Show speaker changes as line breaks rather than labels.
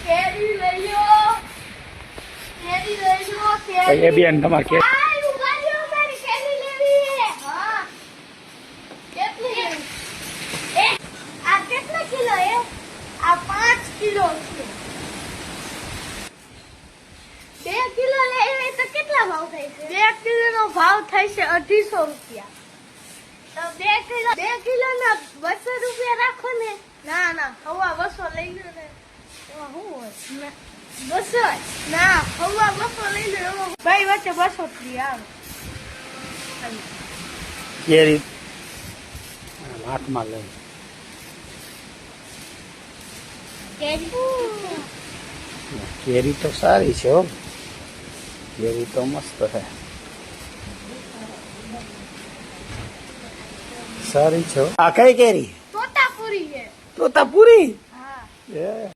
કેરી લઈ લો. કેરી લઈ લો. કેરી.
એ બેન તમારે કે
આ ઉભા રહ્યો, મારી કેરી લેવી છે. હા. કેટલી લેવી? આ કેટલા કિલો છે? આ 5 કિલો છે. 2 કિલો લેવી તો કેટલા ભાવ થાય છે? 2 કિલોનો ભાવ થાય છે 250 રૂપિયા. તો 2 કિલો ના 200 રૂપિયા રાખો ને. ના ના, હવા 200 લઈ લો ને. એમાં શું હોય? 200 ના, હવા 200 લઈ લો. એમાં ભાઈ વચ્ચે 200 થી આવે.
કેરી હાથમાં લઈ કેરી તો સારી છે હો. કેરી તો મસ્ત છે, સારી છે હો. આ કઈ કેરી?
તોતાપુરી છે.
તોતાપુરી.
હા.
એ